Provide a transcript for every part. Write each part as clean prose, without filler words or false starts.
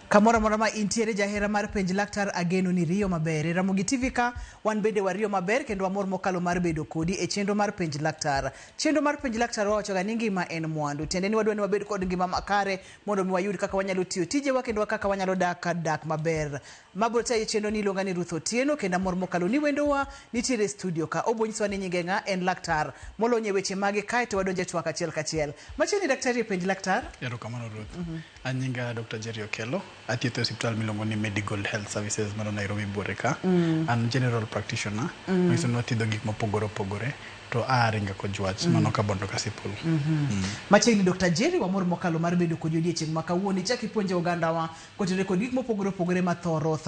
Kamora morama intiere jahera mar penj laktar ageno ni riyo maber. Ramogi TV ka wan bende wariyo maber kendo amor mokalo mar bedo kodi e chenro mar penj laktar. Chenro mar penj laktar wacho ga ni ngima en mwandu. Tiende ni wadwani wabed kod ngima makare mondo mi wayud kaka wanyalo tiyo tijewa kendo kaka wanyalo dak maber. Mabro tayo chenro ni iluonga ni Ruth Otieno kendo amor mokalo ni wendowa nitiere studio ka. Obonyiswa ni nyinge nga en laktar molonye weche mage kae to wadonje twak achiel kachiel. Machiegni daktari e penj laktar. Erokamano Ruth. Anyinga Dr. Jerry Okello. Athietho hospital miluongo ni Medical Health Services mano Nairobi buore ka. An general practitioner. Miso no athiedho gik mopogore opogore. To aringa kojwach mano ka bondo kasipul. Machiegni Dr. Jerry wamor mokalo mar bedo kod odiochieng' ma kawuono chaki puonje oganda wa kotenore kod gik mopogore opogore mathoro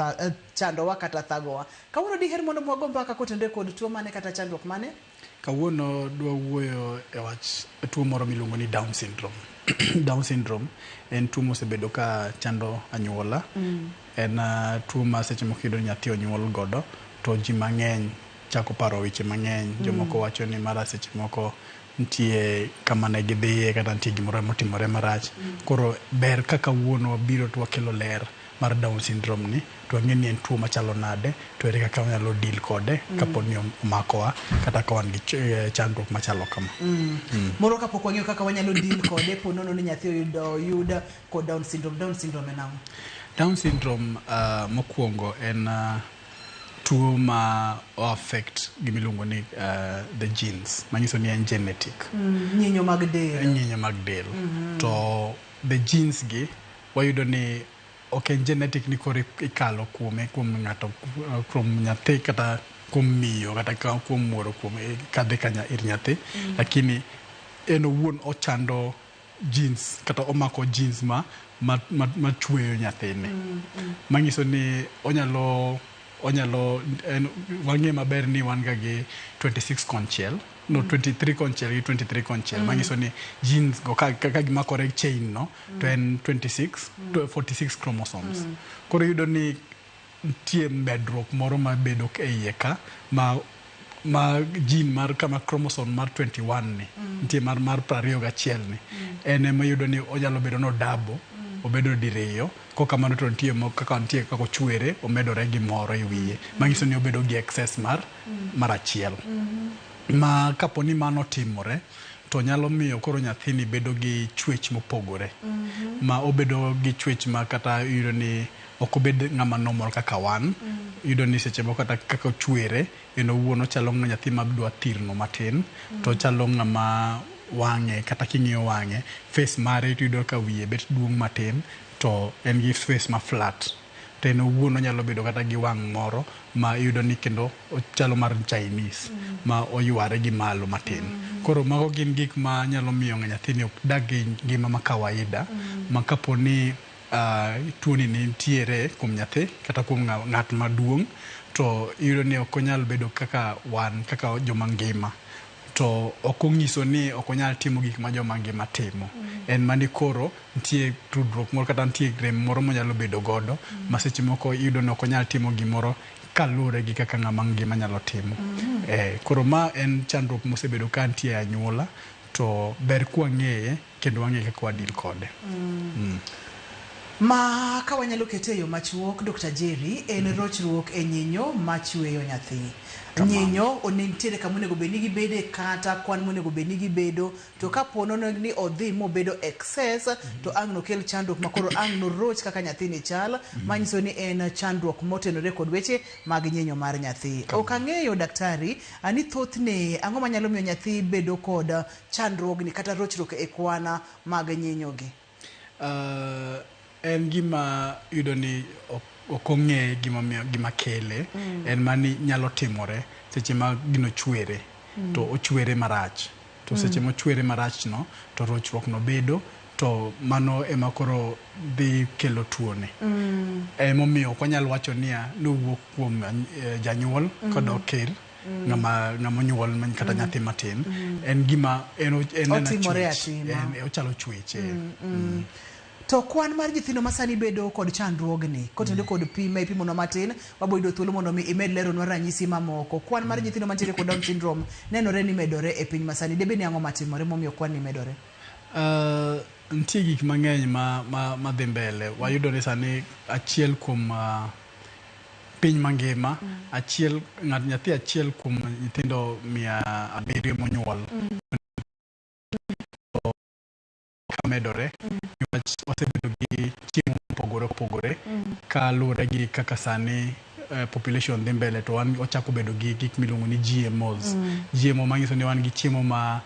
chandowa kata thagowa. Kawuono diher mondo mwago mbaka kotenore kod tuo mane kata chandruok mane? Kawuono dwa wuoyo e wach tuo moro miluongo ni Down syndrome. Down syndrome en tuo mosebedo ka chando anyuola. En tuo ma seche moko iyudo nyathi onyuol godo to ji mang'eny chako paro weche mang'eny. Jomoko wacho ni mara seche moko nitie kama ne gidhiye kata nitie gimoro motimore marach. Koro ber kaka wuono wabiro to wakelo ler mar Down syndrome ni to wang'e ni en tuo machalo nade to ere kaka wanyalo deal kode kapo ni omakowa kata ka wan gi chandruok machalo kama. Moro kapok wang'eyo kaka wanyalo deal kode po nono ni nyathi oyuda kod Down syndrome. Down syndrome en ang'o? Down syndrome mokwongo en tuo ma affect gimiluongo ni the genes. Manyiso ni en genetic. Nyinyo mag del. Nyinyo mag del. To the genes gi wayudo ni ok en genetic ni koro ikalo kuom ng'ato kuom nyathi kata kuom miyo kata kuom muoro kuom kadhi kanya ir nyathi. Lakini en owuon ochando genes kata omako genes ma chweyo nyathini. Manyiso ni onyalo wang'e maber ni wan ga gi 26 konchiel. No, 23 konchiel gi 23 konchiel. Manyiso ni genes go kaka gimakore chain no to en 46 chromosomes. Koro yudo ni nitie medruok moro mabedo e iye ka ma gene mar kama chromosome mar 21 ni nitie mar 21 ni en ema yudo ni onyalo bedo no double obedo diriyo kokamano to nitie kaka ochwere omedore gi moro e wiye manyiso ni obedo gi excess mar achiel. Ma kapo ni mano timore to nyalo miyo koro nyathini bedo gi chwech mopogore. Ma obedo gi chwech ma kata yudo ni ok obed ng'ama normal kaka wan. Yudo ni seche moko kata kaka ochwere en owuon ochalo nyathi ma dwa thirno matin to chalo ng'ama wang'e kata king'iyo wang'e face mare yudo ka wiye bet duong' matin to en gi face ma flat. To en owuon onyalo bedo kata gi wang' moro ma yudo ni kendo ochalo mar Chinese ma oyware gi malo matin. Koro mago gin gik ma nyalo miyo nyathini ok dag gi ngima ma kawaida ma kapo ni tuoni nitiere kuom nyathi kata kuom ng'at maduong' to yudo ni ok onyal bedo kaka wan kaka joma ngima. To ok ong'iso ni ok onyal timo gik ma joma ngima timo. En mani koro nitie tudruok moro kata nitie rem moro monyalo bedo godo ma seche moko yudo ni ok onyal timo gimoro kaluwore gi kaka ng'ama ngima nyalo timo. Koro ma en chandruok mosebedo ka nitie anyuola to ber kwang'eye kendo wang'e kaka wadil kode. Ma ka wanyalo kete yo machuok Dr. Jerry en rochruok e nyinyo machweyo nyathi. Nyinyo onentiere kama onego bed ni gibede kata kwan monego bed ni gibedo to kapo nono ni odhi mobedo excess to ang' nokel chandruok makoro ang' noroch kaka nyathini chal manyiso ni en chandruok motenore kod weche mag nyinyo mar nyathi. Ok ang'eyo daktari ani thothne ang'o manyalo miyo nyathi bedo kod chandruogni kata rochruok e kwana mag nyinyo gi? En gima yudo ni ok ong'e gima kele. En mani nyalo timore seche ma gino chwere to ochwere marach. To seche mochwere marach no to rochruok no bedo to mano ema koro dhi kelo tuone. Emomiyo ok wanyal wacho ni nowuok kuom janyuol kodok ker ng'ama onyuol kata nyathi matin. En gima en ochalo chweche. To kwan mar nyithindo masani bedo kod chandruogni kotenore kod pime ipimono matin waboyudo thuolo mondo mi imed leronwa ranyisi mamoko. Kwan mar nyithindo mantiere kod Down syndrome nenore ni medore e piny masani. Debe ni ang'o matimore momiyo kwan ni medore? nitie gik mang'eny ma dhi mbele. Wayudo ni sani achiel kuom piny mangima, nyathi achiel kuom nyithindo 700 monyuol kamedore, wasebedo gi chiemo mopogore opogore kaluwore gi kaka sani population dhi mbele, to wan ochako bedo gi gik miluongo ni GMOs. GMO manyiso ni wan gi chiemo ma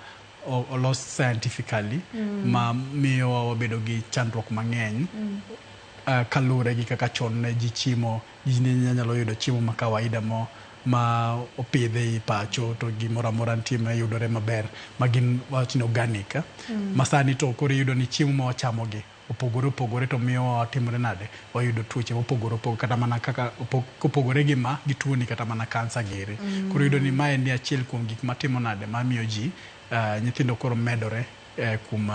olos scientifically ma miyo wabedo gi chandruok mang'eny kaluwore gi kaka chon ne ji chiemo, ji ne nyalo yudo chiemo ma kawaida ma opidhe i pacho, to gimoro amora nitie ma yudore maber ma gin wachni organic. Masani to koro iyudo ni chiemo ma wachamogi opogore opogore, to miyo watimore nade, wayudo tuoche mopogore opogore, kata mana kaka kopogore gi ma gi tuoni kata mana kansa giri. Koro iyudo ni mae ni achiel kuom gik matimo nade ma miyo ji nyithindo koro medore kuom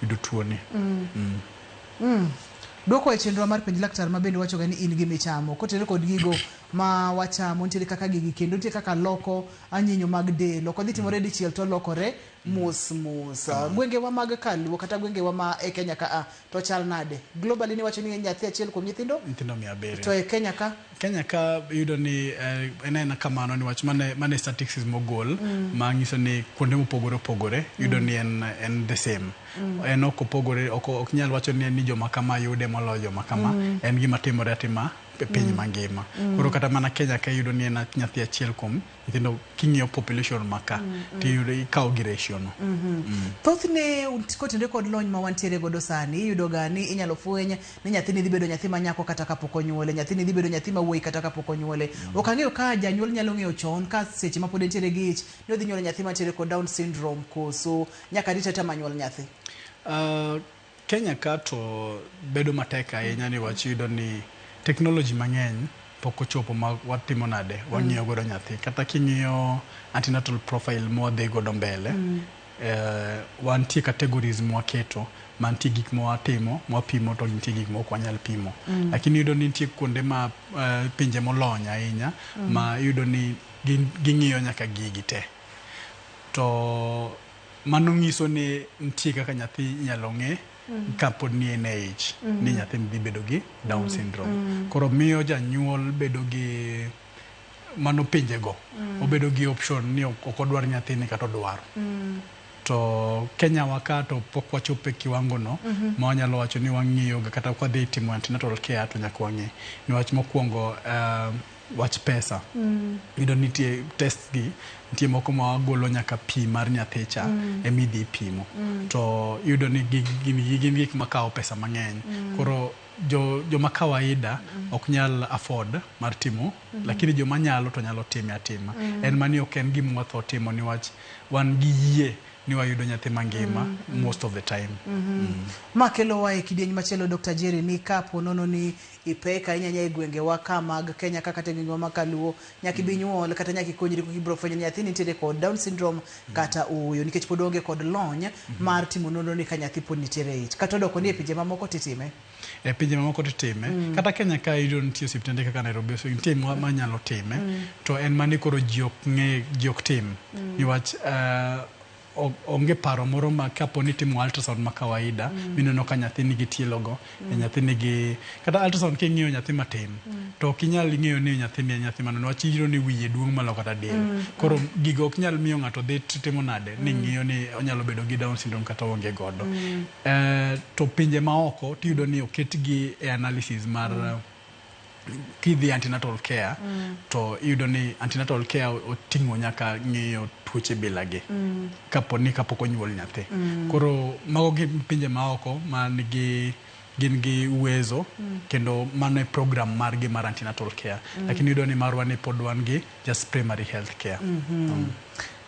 yudo tuoni. Dwoko e chenro mar penj laktar ma bende wacho ni in gi michamo kotere kod gigo ma wachamo, nitie kaka gigi kendo nitie kaka loko anyinyo mag del, ok odhi timore dichiel to lokore mos. Gwengewa mag Kaluo kata gwengewa ma e Kenya ka to chal nade? Globally ni wacho ni nyathi achiel kuom nyithindo 700. To e Kenya ka yudo ni enena kamano ni wach mane statistics mogol ma nyiso ni kuonde mopogore opogore yudo ni en the same. En ok opogore, ok nyal wacho ni joma kama yude moloyo joma kama. En gima timore atima piny mangima. Koro kata mana Kenya ka yudo ni en nyathi achiel kuom nyithindo king'iyo population maka tiyudo ikawo gi ratio no. Thothne kotenore kod lony ma wantiere godo sani, iyudo ga ni inyalo fweny ni nyathini dhi bedo nyathi ma nyako kata kapok onyuole, nyathini dhi bedo nyathi ma wuoyi kata kapok onyuole. Ok ang'eyo ka janyuol nyalo ng'eyo chon ka seche ma pod entiere gi ich ni odhi nyuolo nyathi mantiere kod Down syndrome koso nyaka rite ta manyuol nyathi. Kenya ka to bedo matek ahinya ni wach yudo ni technology mang'eny pok ochopo ma watimo nade wang'iyo godo nyathi. Kata king'iyo antenatal profile mwadhi godo mbele, wantie categories mwaketo, mantie gik mwatimo mwapimo, to nitie gik mok wanyal pimo. Lakini yudo ni nitie kuonde ma pinje molony ahinya ma yudo ni ging'iyo nyaka gigi te. To mano nyiso ni nitie kaka nyathi nyalo ng'e kapod ni en age ni nyathi dhi bedo gi Down syndrome. Koro miyo janyuol bedo gi mano pinjego, obedo gi option ni ok odwar nyathini kata odwaro. To Kenya waka to pok wachope kiwango no ma wanyalo wacho ni wang'iyo kata kwa dhi timo antenatal care to nyaka wang'e. Ni wach mokwongo wach pesa. Yudo nitie test gi, nitie moko ma wagolo nyaka pi mar nyathicha emidhi pimo. To yudo ni gin gik makawo pesa mang'eny. Koro joma kawaida ok nyal afford mar timo, lakini joma nyalo to nyalo time atima. En mani ok en gima watho timo ni wach wan gi yie ni wayudo nyathi mangima most of the time. Makelo wa e kidieny machielo Dr. Jerry ni kapo nono ni ipeka inyanya e gwenge wa ka mag Kenya kaka gwenge wa Kaluo nyaki binyuol kata nyaki konyri ko kibro fwenyo nyathi nitiere kod Down syndrome kata uyo nikech pod onge kod lony mar timo nono ni ka nyathi pod nitiere ich kata doko ni e pinje mamoko titime. E pinje mamoko titime kata Kenya ka iyudo nitie osiptende kaka Nairobi so nitie ma nyalo time. To en mani koro ji ok tim ni wach onge paro moro ma kapo ni timo ultrasound ma kawaida mineno ka nyathi nigi tielogo, nyathi nigi kata ultrasound king'iyo nyathi matin to ok inyal ng'eyo ni nyathi ni nyathi mano wach iyudo ni wiye duong' malo kata del. Koro gigo ok nyal miyo ng'ato dhi timo nade ni ng'iyo ni onyalo bedo gi Down syndrome kata onge godo. To pinje maoko tiyudo ni oketgi e analysis mar kidhi antenatal care to iyudo ni antenatal care oting'o nyaka ng'iyo tuoche bilagi kapok onyuol nyathi. Koro mago gi pinje maoko man gin gi uwezo kendo mano e program margi mar antenatal care. Lakini iyudo ni marwa ni pod wan gi just primary health care.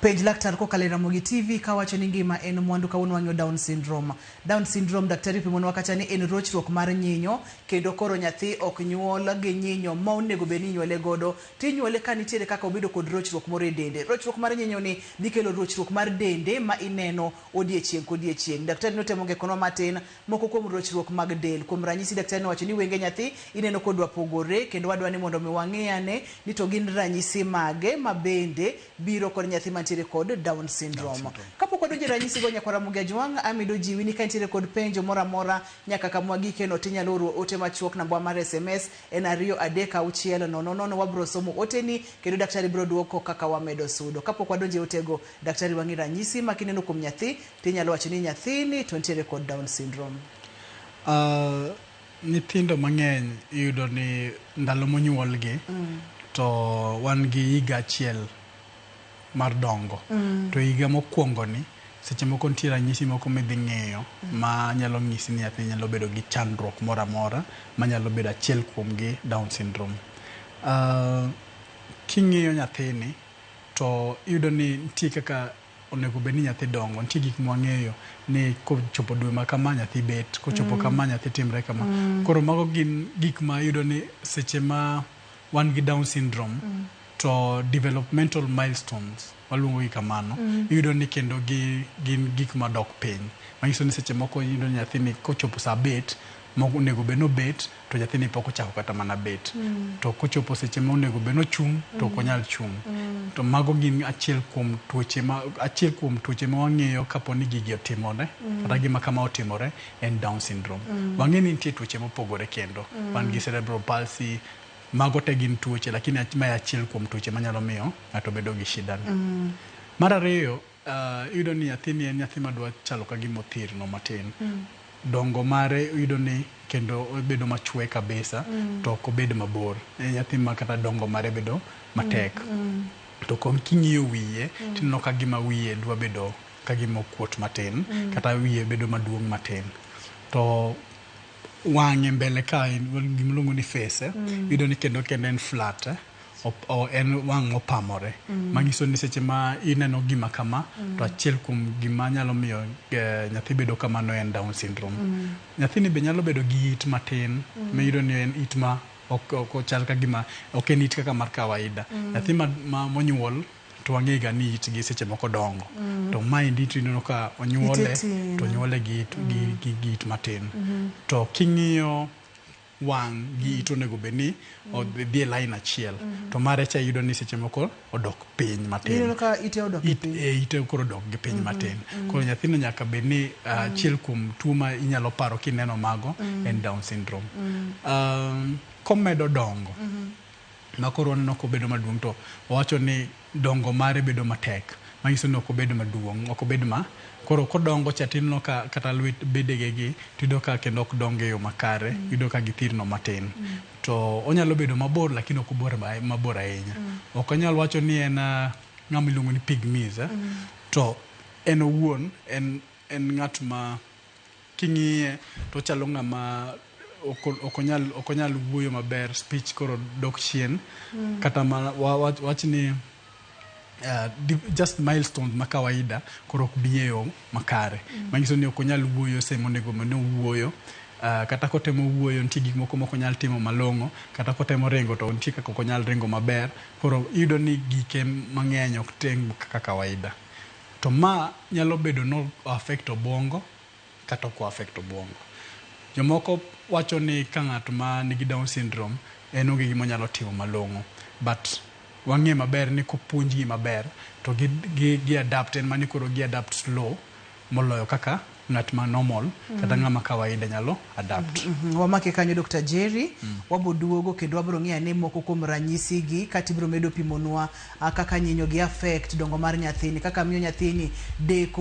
Penj laktar ko kalera mogi TV kawacho ni ngima en mwandu kawuono wang'yo Down syndrome. Down syndrome daktari pimon wakacha ni en rochruok mar nyinyo kendo koro nyathi ok nyuol gi nyinyo ma onego bed ni nyuole godo tinyuole ka nitiere kaka obedo kod rochruok moro e dende. Rochruok mar nyinyo ni dhi kelo rochruok mar dende ma ineno odiechieng' kodiechieng'. Daktari notemo ngekono matin moko kuom rochruok mag del. Kuom ranyisi daktari nowacho ni wenge nyathi ineno kodwa pogore kendo wadwa ni mondo mi wang'eyane ni to gin ranyisi mage ma bende biro kod nyathi mantiere kod Down syndrome. Kapok kapok wadonjo ranyisi go Nyakwara Mugia Jwang' amido jiwi ni ka nitiere kod penjo moro amora nyaka kama gikeno tinyalo oro ote machuok namba mar SMS en 236000 wabro somo oteni kendo daktari biro duoko kaka wamedo sudo. Kapok wadonjo e otego daktari wang'i ranyisi ma kineno kuom nyathi tinyalo wacho ni nyathini to nitiere kod Down syndrome. Nyithindo mang'eny iyudo ni ndalo monyuolgi to wan gi higa achiel mar dongo. To higa mokwongo ni seche moko nitie ranyisi moko midhi ng'eyo ma nyalo ng'isi ni nyathi nyalo bedo gi chandruok moro amora ma nyalo bedo achiel kuomgi Down syndrome. King'iyo nyathini to iyudo ni nitie kaka onego bed ni nyathi dongo. Nitie gik mwang'eyo ni kochopo dwe ma kama nyathi bet, kochopo kama nyathi timre kama. Koro mago gin gik ma iyudo ni seche ma wan gi Down syndrome to developmental milestones waluongo gi kamano iyudo ni kendo gin gik madok piny. Manyiso ni seche moko iyudo ni nyathini kochopo sa bet monego bed nobet to nyathini pok ochako kata mana bet. To kochopo seche ma onego bed nochung' to ok onyal chung'. To mago gin achiel kuom tuoche ma wang'eyo kapo ni gigi otimore kata gima kama otimore en Down syndrome. Wang'e ni nitie tuoche mopogore kendo. Wan gi cerebral palsy, mago te gin tuoche lakini ma achiel kuom tuoche manyalo miyo ng'ato bedo gi shida ni. Mar ariyo, iyudo ni nyathini en nyathi madwa chalo ka gima othirno matin. Dongo mare iyudo ni kendo obedo machwe kabisa to ok obed mabor. Nyathi ma kata dongo mare bedo matek. To king'iyo wiye tineno ka gima wiye dwa bedo ka gima okuot matin kata wiye bedo maduong' matin. To wang'e mbele ka gima luongo ni face iyudo ni kendo en flat en wang' mopamore. Manyiso ni seche ma ineno gima kama to achiel kuom gima nyalo miyo nyathi bedo kamano en Down syndrome. Nyathini be nyalo bedo gi it matin ma iyudo ni en it ma ok chal ka gima ok en it kaka mar kawaida. Nyathi monyuol to wang'ega ni itgi seche moko dongo. To maendi tineno ka onyuole to onyuole gi it matin. To king'iyo wang' gi it onego bed ni odhi e line achiel. To mare cha iyudo ni seche moko odok piny matin. Iyudo ka ite odok piny. Ite koro odok gi piny matin. Koro nyathino nyaka bed ni achiel kuom tuo ma inyalo paro kineno mago en Down syndrome. Komedo dongo ma koro waneno kobedo maduong' to wawacho ni dongo mare bedo matek. Manyiso ni ok obed maduong', ok obed ma koro kodongo cha tineno ka kata lwet bedege tiyudo ka kendo ok dongo e yo makare, iyudo ka githirno matin. To onyalo bedo mabor lakini ok obor mabor ahinya. Ok onyal wacho ni en ng'ama iluongo ni pygmies. To en owuon en ng'at ma king'iye to chalo ng'ama ok onyal wuoyo maber, speech koro dok chien kata wach ni just milestones ma kawaida koro ok bi e yo makare. Manyiso ni ok onyal wuoyo sema onego bed ni owuoyo. Kata kotemo wuoyo nitie gik moko mok onyal timo malong'o, kata kotemo ringo to nitie kaka ok onyal ringo maber. Koro iyudo ni gike mang'eny ok tem kaka kawaida. To ma nyalo bedo no affect obwongo kata ok affect obwongo. Jomoko wacho ni ka ng'ato ma nigi Down syndrome en onge gima nyalo timo malong'o, but wang'e maber ni kopuonjgi maber to gi adapt en mani koro gi adapt slow moloyo kaka ng'at ma normal kata ng'ama kawaida nyalo adapt. Wamake kanyo Dr. Jerry, waboduogo kendo wabro ng'eyo ane moko kuom ranyisi gi kata ibro medo pimonwa kaka nyinyo gi affect dongo mar nyathini, kaka miyo nyathini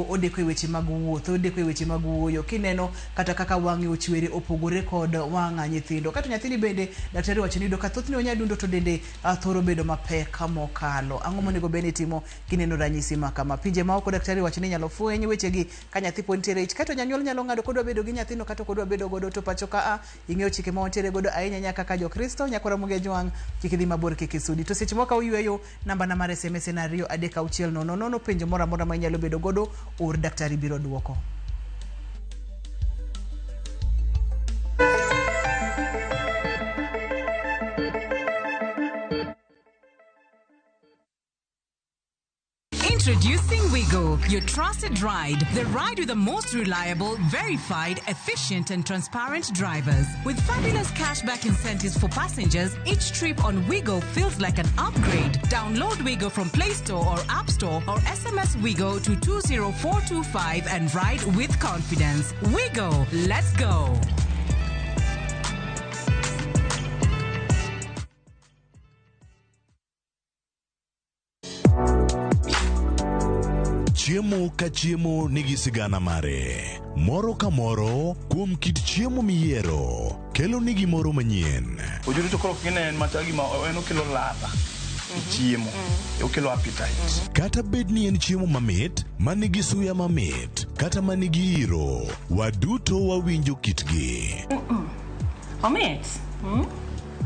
odeko e weche mag wuoth, odeko e weche mag wuoyo. Kineno kata kaka wang'e ochwere opogore kod wang'a nyithindo. Kata nyathini bende daktari wacho ni ka thothne onyadundo to dende thoro bedo mapek mokalo. Ang'o monego bed ni timo kineno ranyisi ma kama? Pinje ma oko daktari wacho ni nyalo fweny weche gi ka nyathi pod nitiere kata janyuol nyalo ng'ado kodwa bedo gi nyathino kata kodwa bedo godo. To pacho ka ing'eyo chike ma wantiere godo ahinya nyaka ka Jokristo. Nyakwara Mugia Jwang' kik idhi mabor kik isudi. To seche moko uyweyo namba na mar SMS en 236000. Penjo moro amora ma inyalo bedo godo or daktari biro duoko. Introducing Wigo, your trusted ride. The ride with the most reliable, verified, efficient and transparent drivers. With fabulous cashback incentives for passengers, each trip on Wigo feels like an upgrade. Download Wigo from Play Store or App Store or SMS Wigo to 20425 and ride with confidence. Wigo, let's go. Chiemo ka chiemo nigi sigana mare. Moro ka moro kuom kit chiemo miyiero kelo nigi moro manyien. Ojuri to koro kine matagi ma eno kelo ladha. Chiemo. Okelo appetite. Kata bed ni en chiemo mamit, manigi suya mamit, kata manigi iro, waduto wawinjo kitgi. Mamit.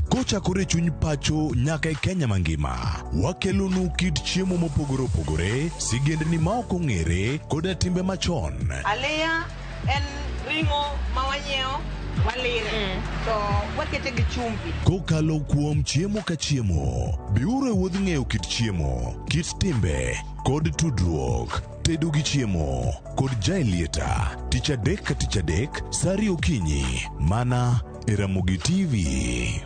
Kochakore chuny pacho nyaka e Kenya mangima, wakelonu kit chiemo mopogore opogore, sigendni ma ok ong'ere koda timbe machon. Aleya en ringo mawanyeo walire to wakete gi chumbi. Kokalo kuom chiemo ka chiemo, biuru e wuodh ng'eyo kit chiemo, kit timbe kod tudruok. Tedo gi chiemo kod Jailieta, tich adek ka tich adek, sari okinyi, mana e Ramogi TV.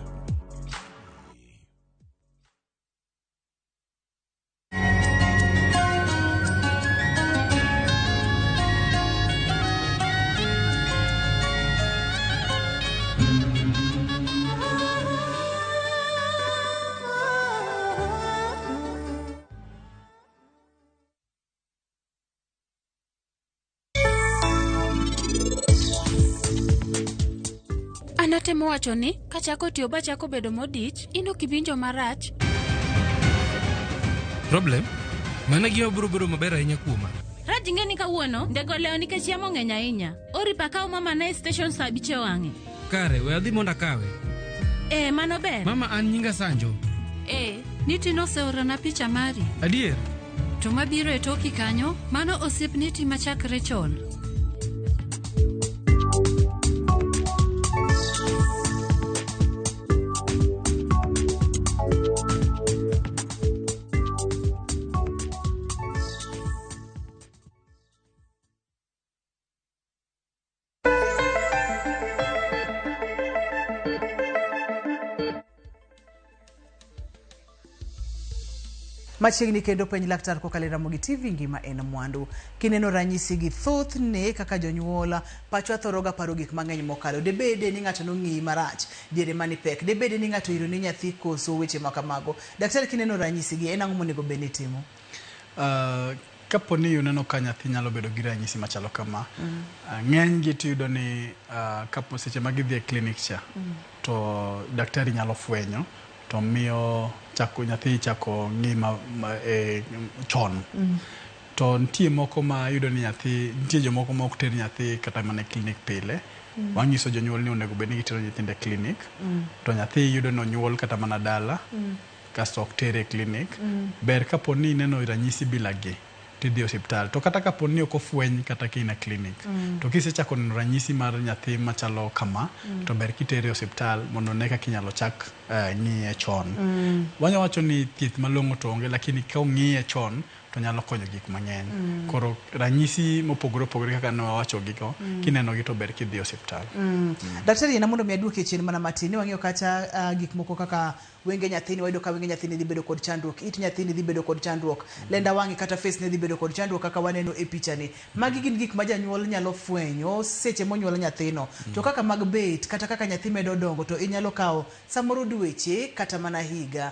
Anatemo wacho ni kachako tiyo bachako bedo modich, ino kibinjo marach. Problem? Mana gima buro maber ahinya kuoma. Raj ing'eni kawuono ndego leo nikech yamo ng'eny ahinya. Ori pakaw mama na station saa 5 wang'e. Kare, we adhi mondo akawe. Mano ber. Mama an nyinga Sanjo. Niti noseorona picha mari. Adier? To mabiro e toki kanyo, mano osiep niti machakre chon. Machiegni kendo penj laktar kokalo Ramogi TV ngima en mwandu. Kineno ranyisi gi thoth ne kaka jonyuola pacho athoroga paro gik mang'eny mokalo. Debede ni ng'ato nong'i marach, diere mani pek. Debede ni ng'ato iro ni nyathi koso weche makamago. Daktari kineno ranyisi gi en ang'o monego bed ni timo? Kapo ni uneno ka nyathi nyalo bedo gi ranyisi machalo kama, ng'eny gi tiyudo ni kapo seche ma gidhi e clinic cha, to daktari nyalo fwenyo to miyo nyathi chako ng'ima chon. To nitie moko ma yudo ni nitie jomoko ma ok ter nyathi kata mana e clinic pile. Wanyiso jonyuol ni onego bed ni gitero nyithindo e clinic. To nyathi yudo ni onyuol kata mana dala, kasto ok ter e clinic. Ber kapo ni ineno ranyisi bilagi, tidhi osiptal. To kata kapo ni ok ofweny kata kina clinic, to kisechako neno ranyisi mar nyathi machalo kama, to ber kitere osiptal mondo ne kaka inyalo chak ng'iye chon. Wanya wacho ni thieth malong'o to onge, lakini ka ong'iye chon to nyalo konyo gik mang'eny. Koro ranyisi mopogore opogore kaka ne wawacho gigo, kineno gi to ber kidhi osiptal. Daktari ena mondo mi aduoke chien mana matin, wang'iyo kata gik moko kaka wenge nyathini, wayudo ka wenge nyathini dhi bedo kod chandruok, it nyathini dhi bedo kod chandruok, lenda wang'e kata face ne dhi bedo kod chandruok kaka waneno e pichani. Magi gin gik ma janyuol nyalo fwenyo seche monyuol nyathino. To kaka mag bet kata kaka nyathi medo dongo to inyalo kawo samoro dweche kata mana higa.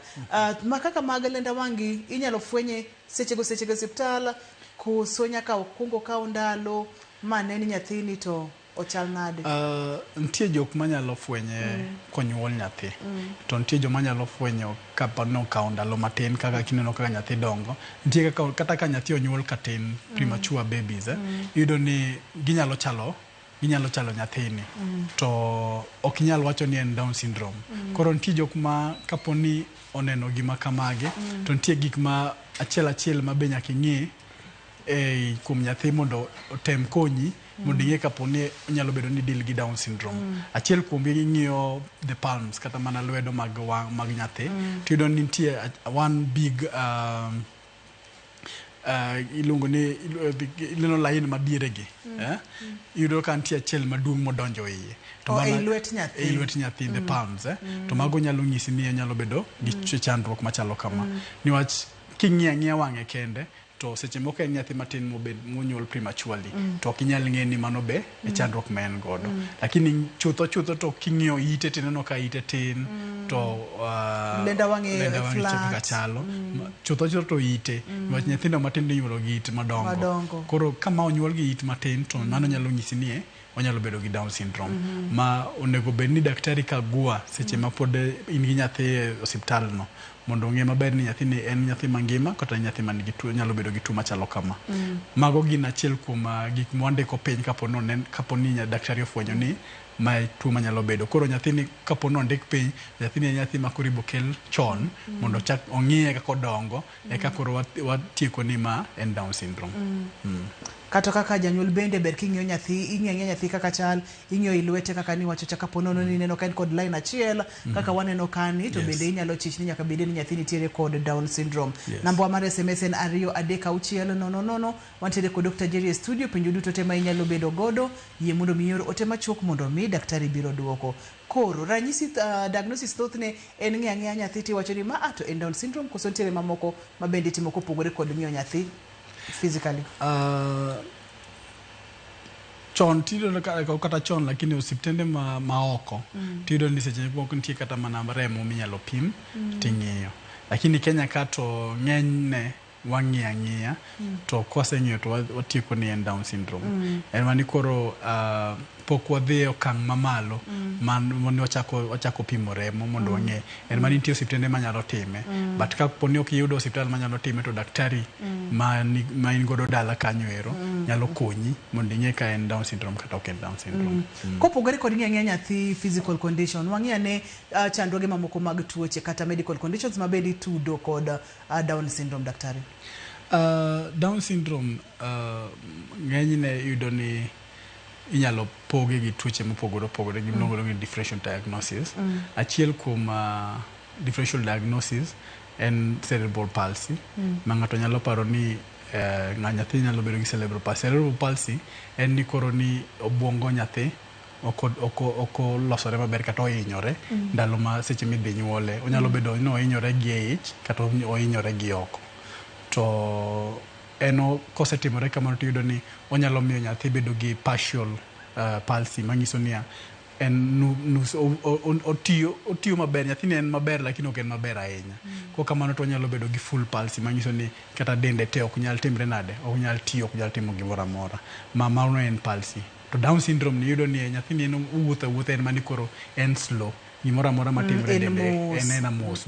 Ma kaka mag lenda wang'i inyalo fwenye seche go osiptal, koso nyaka okungo kawo ndalo mane ni nyathini to ochal nade? Nitie jok manyalo fwenye konyuol nyathi. To nitie jok manyalo fwenyo kapano kawo ndalo matin kaka kineno kaka nyathi dongo. Nitie kata ka nyathi onyuol katin, premature babies, yudo ni ginyalo chalo nyathini. To ok inyal wacho ni en Down syndrome. Koro nitie jok ma kapo ni oneno gima kamagi, to nitie gik ma achiel ma be nyaka ing'e kuom nyathi mondo otem konyi mondo ing'e kapo ni onyalo bedo ni deal gi Down syndrome. Achiel kuom gi ng'iyo the palms kata mana lwedo mag nyathi. Tiyudo ni nitie one big ilungo ni ilino line madiere gi yudo kan tie chel madung modonjo iye to ilwet nyathi the palms to mago nyalo ngisi ni nyalo bedo gi chandruok machalo kama niwach king'ia wange kende to seche moko en nyathi matin monyuol prematurely to kinyal ng'e ni mano be e chandruok men godo lakini chutho to king'iyo ite tineno ka ite tin to lenda wange flat chalo chutho to ite niwach nyithindo matindo inyuolo gi it madongo koro kama onyuol gi it matin to mano nyalo nyisi ni onyalo bedo gi Down syndrome ma onego bed ni daktari kagua seche ma pod in gi nyathi e osiptal no mondo ng'e maber ni nyathi ni en nyathi mangima kata nyathi man gi tuo nyalo bedo gi tuo machalo kama mago gin achiel kuom gik mwandiko piny kapo ni daktari ofwenyo ni ma tuo manyalo bedo koro nyathi ni kapo ni ondik piny nyathi ni nyathi ma koribo kel chon mondo chak ong'iye kaka odongo eka koro watieko ni ma en Down syndrome kata kaka janyuol bende ber king'iyo nyathi kaka chal ing'iyo ilwete kaka ni wacho chaka ponono ni neno kan kod line achiel kaka waneno kani to bende inyalo chich ni nyaka bende ni nyathi nitiere kod Down syndrome namba mar SMS en 23600 wantiere kod Dr. Jerry studio penjo duto tema inyalo bedo godo yie mondo miyor ote machuok mondo mi daktari biro duoko koro ranyisi diagnosis thothne en ng'eya nyathi tiwacho ni ma to en Down syndrome koso nitiere mamoko ma bende timo kopogore kod ng'iyo nyathi physically chon tido kata chon lakini osiptende ma oko tido ni seche moko nitie kata mana remo minyalo pim ting'iyo lakini Kenya ka to ng'enyne wang'iya to kwaseng'iyo to watieko ni en Down syndrome en mani koro pok wadhi okang' mamalo man wachako pimo remo mondo wang'e en mani nitie osiptende manyalo time but kapo ni ok iyudo osiptal manyalo time to daktari ma in godo dala kanyo ero nyalo konyi mondo ing'e ka en Down syndrome kata ok en Down syndrome kopogore kod ng'eya nyathi physical condition wang'eya ne chandruoge mamoko mag tuoche kata medical conditions ma bende tudo kod Down syndrome daktari Down syndrome ng'enyne yudo ni inyalo poge gi tuoche mopogore gi miluongo ni differential diagnosis achiel kuom differential diagnosis en cerebral palsy ma ng'ato nyalo paro ni nyathi nyalo bedo gi cerebral palsy en ni koro ni obwongo nyathi oko losore maber kata ohinyore ndalo ma seche midhi nyuole onyalo bedo ni ohinyore gi ich kata ohinyore gi oko to eno kosetimore kamano tiyudo ni onyalo miyo nyathi bedo gi partial palsy manyiso ni en otiyo maber nyathini en maber lakini ok en maber ahinya ko kamano to onyalo bedo gi full palsy manyiso ni kata dende te ok nyal timre nade ok nyal tiyo ok nyal timo gimoro amora mano en palsy to Down syndrome ni yudo ni nyathini en wuotho en mani koro en slow gimoro amora matimre dende en mos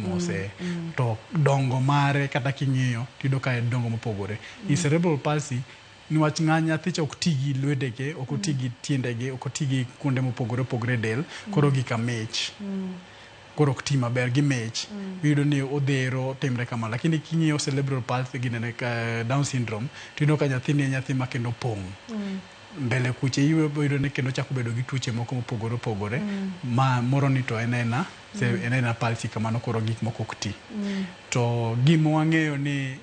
to dongo mare kata king'iyo tiyudo ka en dongo mopogore in cerebral palsy niwach nyathi cha ok ti gi lwetege ok oti gi tiendege ok oti gi kuonde mopogore del koro gi kamech koro ok ti maber gi mech yudo ni odhero timre kama lakini king'iyo cerebral palsy gi Down syndrome tiyudo ka nyathini en nyathi makendo pong' mbele kuche yudo ni kendo chako bedo gi tuoche moko mopogore ma moro ni to enena palsy kamano koro gik moko ok ti to gima wang'eyo ni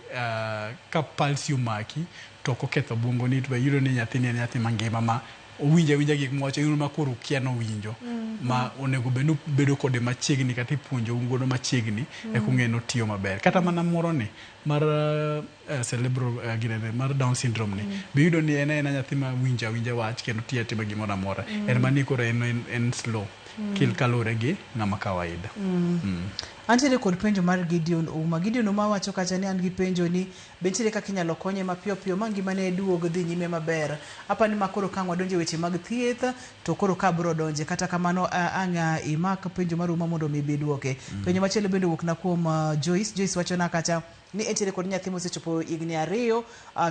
ka palsy omaki to koketho obwongo ni to yudo ni nyathini en nyathi mangima ma owinja gik mwacho yudo ma koro kia no winjo ma onego bedo kode machiegni kata ipuonjo godo machiegni ekung'e no tiyo maber kata mana moro ni mar cerebral mar Down syndrome ni biyudo ni en nyathi ma winja wach kendo tiyo timo gimoro amora en mani koro en slow kil kalore gi ng'ama kawaida antiere kod penjo mar Gideon Uma wacho kacha ni an gi penjo ni bentiere kaka inyalo konye mapiyo ma ngimane duogo dhi nyime maber apa ni makoro kang' wadonje weche mag thieth to koro ka bro donje kata kamano anga imak penjo mar Uma mondo mi biduoke penjo machielo bende wuok na kuom Joyce wacho na kacha ni entiere kod nyathi mosechopo higni 2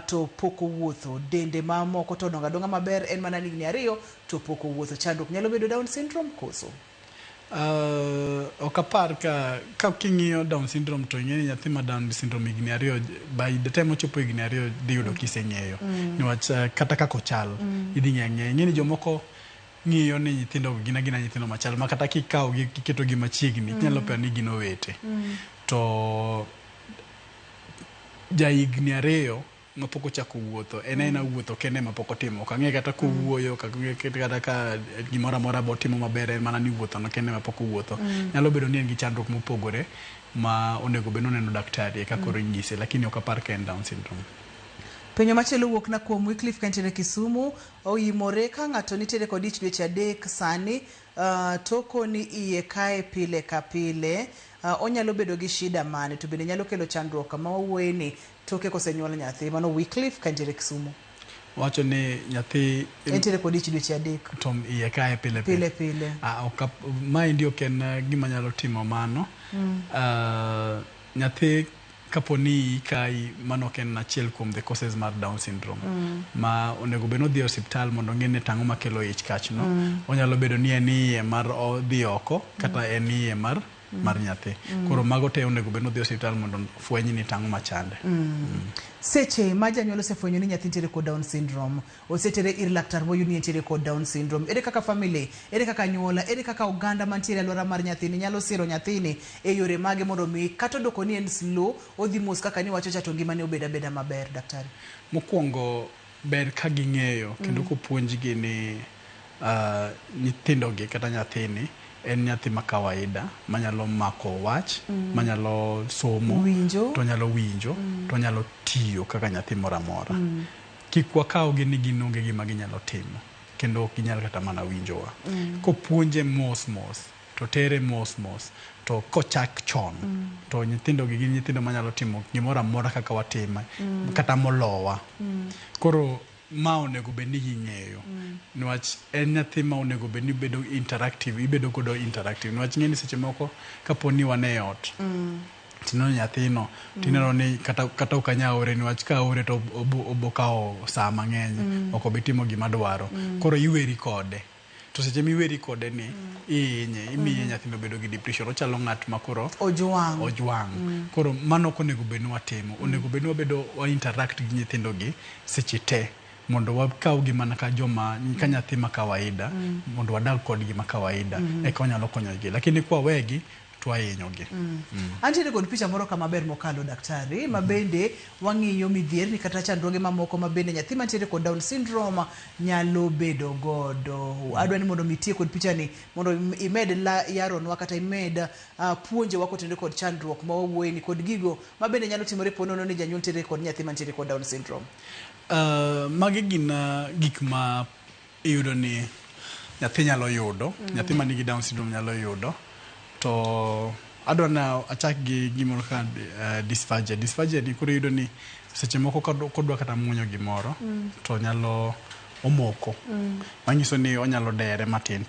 to pok owuotho dende mamoko to donga maber en mana higni 2 to pok owuotho chandruok nyalo bedo Down syndrome koso ok apar ka king'iyo Down syndrome to ing'e ni nyathi ma Down syndrome higni 2 by the time ochopo higni 2 dhi yudo kiseng'eyo niwach kata kako chal idhi ng'e ni jomoko ng'iyo ni nyithindo gina nyithindo machal ma kata kikawo gi kiketo gi machiegni nyalo pea ni gin owete to jaigni ariyo mapok ochako wuotho en wuotho kende mapok otimo ok ang'e kata kowuoyo kata ka gimoro amora botimo maber en mana ni wuotho no kende mapok owuotho nyalo bedo ni en gi chandruok mopogore ma onego bed noneno daktari eka koro nyise lakini ok apar ka en Down syndrome. Penyo machielo wuok na kuom Wycliffe kantiere Kisumu oyimore ka ng'ato nitiere kod ich dweche 3 sani toko ni iye kae pile ka pile onyalo bedo gi shida mane to bende nyalo kelo chandruok ma wawuoye ni toke kosenyuol nyathi mano Wycliffe kantiere Kisumu wacho ni nyathi nitiere kod ich dweche 3 to iye kae pile ma ndio ken gima nyalo timo mano nyathi kaponi kai mano ken achiel kuom the causes mar Down syndrome ma onego beno dhi hospital mondo ng'ene tang'o makelo ich kach no onyalo bedo ni en iye mar dhi oko kata en iye mar nyathi koro mago te onego beno dhi hospital mondo fweny ni tang'o machande. Seche ma janyuol osefwenyo ni nyathi nitiere kod Down syndrome osetere ir laktar moyud ni nitiere kod Down syndrome ere kaka family ere kaka nyuola ere kaka oganda mantiere alwora mar nyathini nyalo siro nyathini e yore mage mondo mi kata doko ni en slow odhi mos kaka ni wacho cha to ngimane obeda maber daktari. Mokwongo ber ka ging'eyo kendo kopuonjgi ni nyithindogi kata nyathini en nyathi ma kawaida manyalo mako wach manyalo somo to nyalo winjo to nyalo tiyo kaka nyathi moro amora kik wakawgi ni gin onge gima ginyalo timo kendo ok ginyal kata mana winjowa kopuonje mos to tere mos to kochak chon to nyithindogi gin nyithindo manyalo timo gimoro amora kaka watime kata molowa koro ma onego bed ni ging'eyo niwach en nyathi ma onego bed ni bedo interactive ibedo kodo interactive niwach ng'eni seche moko kaponi wan e ot tineno nyathino tineno ni kata ok anya ore niwach ka ore to obokawo saa mang'eny ok obi timo gima dwaro koro iweri kode to seche miweri kode ni imiye nyathino bedo gi depression ochalo ng'at ma koro ojwang koro mano ok onego bed ni watimo onego bed ni wabedo wa interact gi nyithindogi seche te mondo wakawgi mana ka joma ka nyathi ma kawaida mondo wadag kodgi ma kawaida eka wanyalo konyogi lakini kwa wegi twahinyogi. Antiere kod picha moro kama ber mokalo daktari mabende wang'iyo midhier ni kata chandruoge mamoko mabende nyathi mantiere kod Down syndrome nyalo bedo godo. Adwa ni mondo mitie kod picha ni mondo imed yaronwa kata imed puonje wako tende kod chandruok ma wawuoye ni kod gigo mabende nyalo timore ponono ni janyuol tiere kod nyathi mantiere kod Down syndrome. Magi gin gik ma iyudo ni nyathi nyalo yudo nyathi manigi Down syndrome nyalo yudo to adwa na achak gi gimoro ka dysphagia ni koro iyudo ni seche moko kodwa kata muonyo gimoro to nyalo omoko manyiso ni onyalo dere matin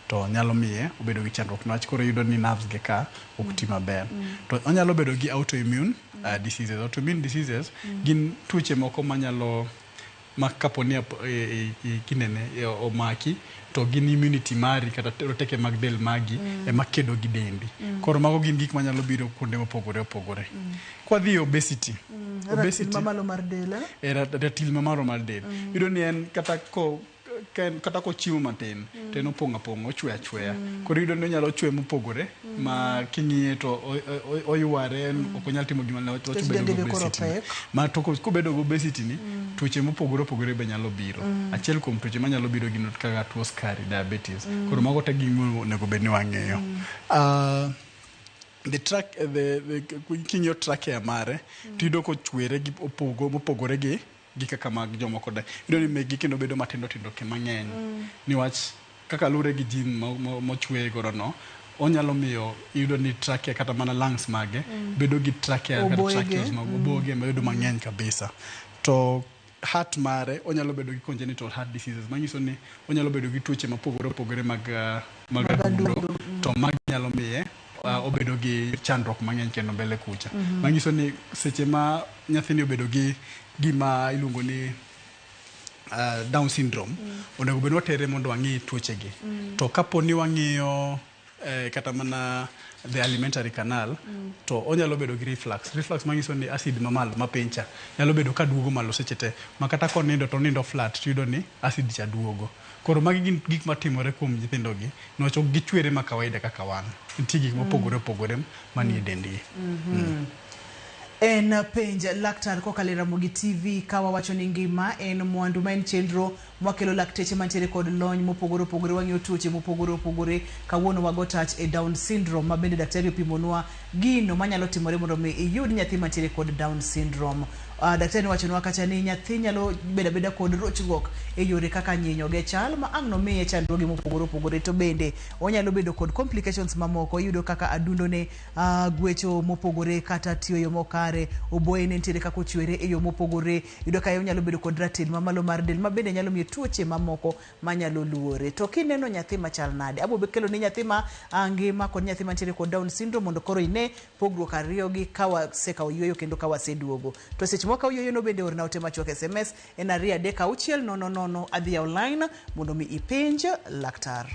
to nyalo miye obedo gi chandruok niwach koro iyudo ni nerves ge ka ok ti maber to onyalo bedo gi autoimmune diseases gin tuoche moko manyalo makaponi kinene omaki to gin immunity mari kata roteke mag del magi ema kedo gi dendi koro mago gin gik manyalo biro kuonde mopogore kwa dhi obesity mamalo mar del ratil mamalo mar del iyudo ni en kata kochiemo matin to en opong'o ochweya koro iyudo ni onyalo chwe mopogore ma king'iye to oyware ok onyal timo gima ma to kobedo gi obesity ni tuoche mopogore be nyalo biro achiel kuom tuoche manyalo biro gin kaka tuo skari diabetes koro mago te gima onego bed ni wang'eyo. King'iyo trachea mare tiyudo kochwere gi mopogore gi kaka mag jomoko da iyudo ni megi kendo bedo matindo ke mang'eny niwach kaka lure gi jin mochwe goro no onyalo miyo iyudo ni trachea kata mana lungs mage bedo gi trachea kata tracheas mag oboge bedo mang'eny kabisa to heart mare onyalo bedo gi congenital heart diseases manyiso ni onyalo bedo gi tuoche mopogore mag adundo to mag nyalo miye obedo gi chandruok mang'eny kendo mbele kucha manyiso ni seche ma nyathini obedo gi gima iluongo ni Down syndrome onego bed watere mondo wang'i tuochegi to kaponi wang'iyo kata mana the alimentary canal to onyalo bedo gi reflux manyiso ni acid mamalo mapincha nyalo bedo ka duogo malo seche te makata konindo to nindo flat tuyudo ni acid cha duogo koro magi gin gik matimore kuom nyithindogi niwach ok gichwere ma kawaida kaka wan nitie gik mopogore manie dendgi. En penja laktar kokalo Ramogi TV kawa wacho ni ngima en mwandu ma en chenro mwakelo lakteche mantiere kod lony mopogore opogore wang'eyo tuoche mopogore opogore kawuono wago touch e Down syndrome ma bende daktari opimonwa gino manyalo timore mondo mi iyud nyathi mantiere kod Down syndrome. Daktari wacho nwa kacha ni nyathi nyalo beda kod rochruok e yore kaka nyinyo ge chal ma ang' no miye chandruoge mopogore opogore to bende onyalo bedo kod complications mamoko yudo kaka adundo ne gwecho mopogore kata tiyo yo mokare oboye ne ntiere kako chwere e yo mopogore yudo ka onyalo bedo kod ratil mamalo mar del ma bende nyalo miye tuoche mamoko manyalo luore. To kineno nyathi machal nade abo bekelo ni nyathi ma ngima kod nyathi mantiere kod Down syndrome mondo koro ine pogruok ariyo gi kawa seka oyueyo kendo kawa seduogo. To seche moko oyueyo no bende orna ote machuok SMS en 2-3-6-000 adhi online mondo mi ipenj laktar.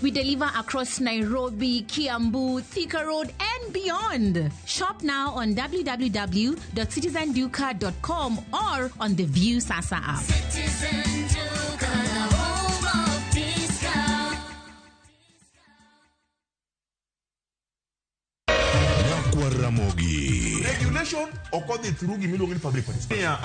We deliver across Nairobi, Kiambu, Thika Road, and beyond. Shop now on www.citizenduka.com or on the View Sasa app. Citizen Duka, the home of discount. Ramogi. Regulation occurred through Gimilogan public participation.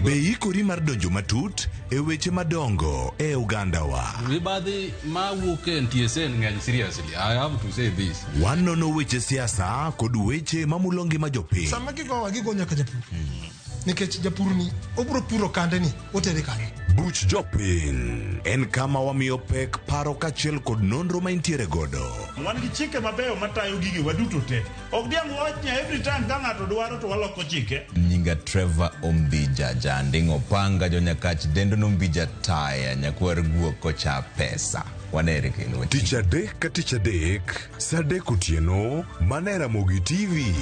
Be ikori mar donjo matut e weche madongo e Uganda wa. Everybody ma wuke NTSN ngany seriously. I have to say this. Wanono weche siasa kod weche mamulongi majopi. Sama gigo nyaka japur. Nikech japur ni obro puro kande ni otere kande. Buch Jopin en kama wamiyo pek paro kachiel kod nonro ma intiere godo. Wan gi chike mabeyo matayo gigi waduto te. Ok diang' wachnya every time ka ng'ato dwaro to waloko chike. Nyinga Trevor Ombija jandingo panga jo nyakach dendo nombija taya nyakwar guok kocha pesa. Wanere kelo. Tich adek ka tich adek, saa 3 otieno, mana Ramogi TV.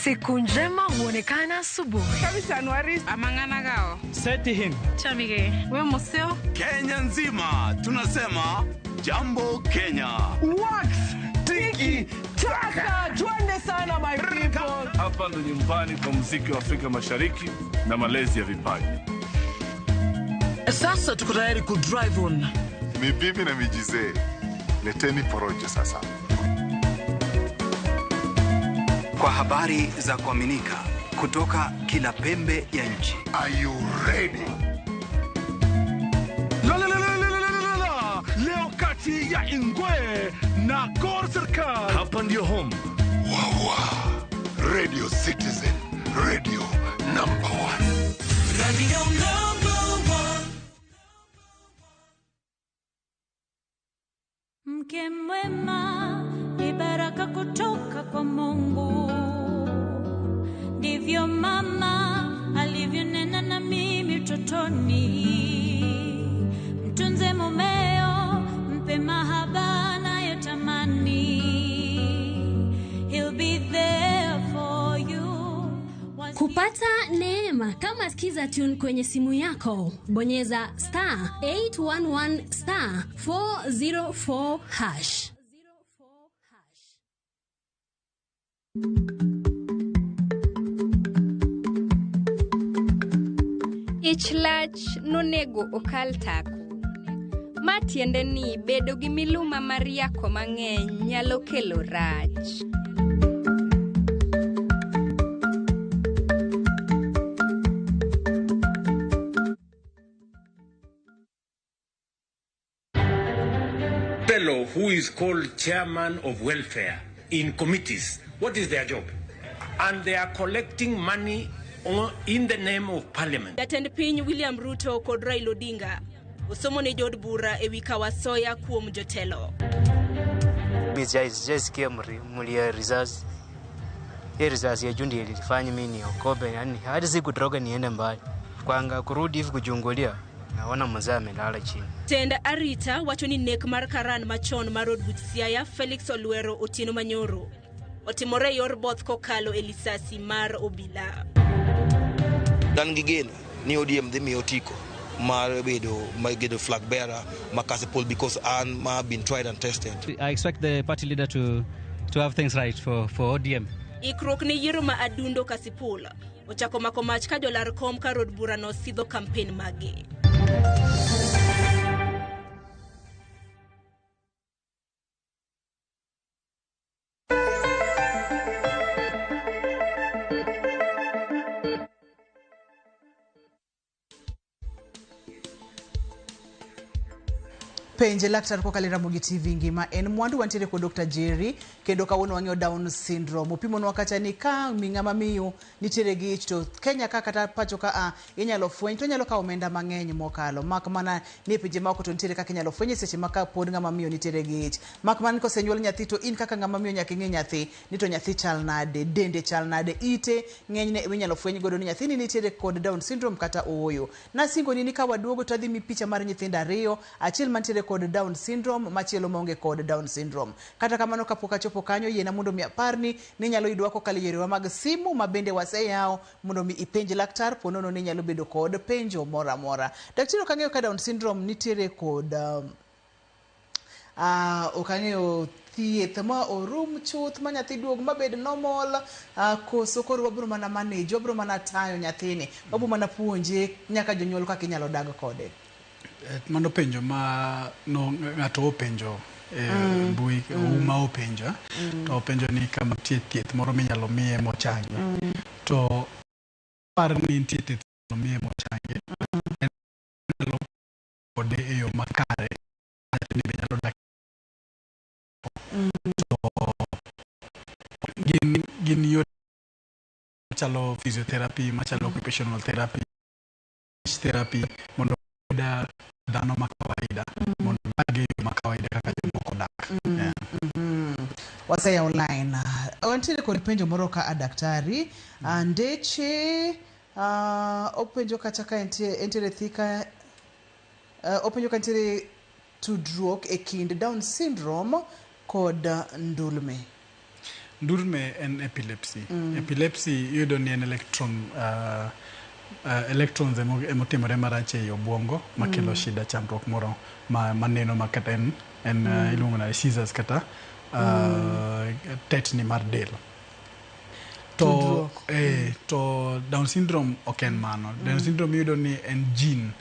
Siku njema huonekana asubuhi. Kabisa Januari amangana gao. Seti him. Chamige. We museo. Kenya nzima tunasema jambo Kenya. Wax tiki taka. Twende sana my people. Hapa ndo nyumbani kwa muziki wa Afrika Mashariki na malezi ya vipaji. Sasa tuko tayari ku drive on. Mibibi na mijize. Leteni porojo sasa. Kwa habari za kuaminika kutoka kila pembe ya nchi. Are you ready? Leo kati ya Ingwe na Gor Serikali. Hapa ndio home. Radio Citizen, radio number 1. Radio number 1. Mke mwema ni baraka kutoka kwa Mungu. Ndivyo mama alivyonena na mimi utotoni. Mtunze mumeo, mpe mahaba nayotamani. He'll be there for you. Kupata neema kama skiza tune kwenye simu yako, bonyeza *811 *404#. Ich lach nonego okal tako. Matiende ni bedo gi miluma mar yako mang'eny nyalo kelo rach. Fellow who is called chairman of welfare in committees, what is their job? And they are collecting money in the name of parliament. Jatend piny William Ruto kod Raila Odinga osomo ne jod bura e wi kawasoya kuom jotelo. Sijasikia mlia risasi. Hii risasi ya jundi ilifanya mimi niokope, yani hadi sikutoroka niende mbali. Kwanga kurudi hivi kuchungulia naona mzee amelala chini. Tenda Arita wacho ni nek mar Karan machon mar od buch Siaya Felix Oluero Otieno Manyoro otimore yor both kokalo e lisasi mar obila. Dan gi geno ni ODM dhi miyo tiko mar bedo flag bearer ma Kasipul because an ma been tried and tested. I expect the party leader to have things right for ODM. Ikruok ni yiero ma adundo Kasipul ochako mako mach ka jolar kom ka road bura no sidho campaign mage. Penje laktar ko kalira mugi TV ngima en mwandu wantiere ko Dr. Jerry kendo kawuono wang'eyo Down syndrome opimo kata ni ka ming'ama miyo nitiere gi ich to Kenya ka kata pacho ka inyalo fweny to nyalo ka omenda mang'eny mokalo mak mana ni pinje mako to nitiere kaka inyalo fweny seche maka pod ng'ama miyo nitiere gi ich mak mana ko senyuol nyathi to in kaka ng'ama miyo nyaka ing'e nyathi ni to nyathi chal nade dende chal nade ite ng'enyne inyalo fweny godo ni nyathi ni nitiere kod Down syndrome kata ooyo na singo ni ka waduogo to adhi mi picha mar nyithindo ariyo achiel mantiere kod Down syndrome machielo maonge kod Down syndrome kata kamano kapok achopo kanyo yiena mondo mi aparni ni nyalo yudwa ko kaliyerewa mag simu mabende waseyawo mondo mi ipenj laktar ponono ni nyalo bedo kod penjo mora mora daktari okang'eyo ka Down syndrome nitiere kod okang'eyo thieth ma orum chuth ma nyathi duog mabed normal koso koro wabro mana manage wabro mana tayo nyathini wabro mana puonje nyaka jonyuol kaka inyalo dag kode. Mano penjo ma no ng'ato openjo mbui uma openjo to openjo ni kama thieth moro minyalo miye mochangi to par ni nitie thieth miye mochangi nyalo kode e yo makare ni nyalo dak gin yo machalo physiotherapy machalo occupational therapy mondo da dhano ma kawaida mondo bagi ma kawaida kaka jomoko dak. Waseya online wantiere kod penjo moro ka daktari Ndeche openjo kata ka entiere thika openjo ka entiere tudruok e kind Down syndrome kod ndulme. Ndulme en epilepsy. Epilepsy yudo ni en electrons emotimore marach e obwongo makelo shida chandruok moro maneno makata en iluongo na seizures kata tetni mar del to Down syndrome ok en mano. Down syndrome yudo ni en gene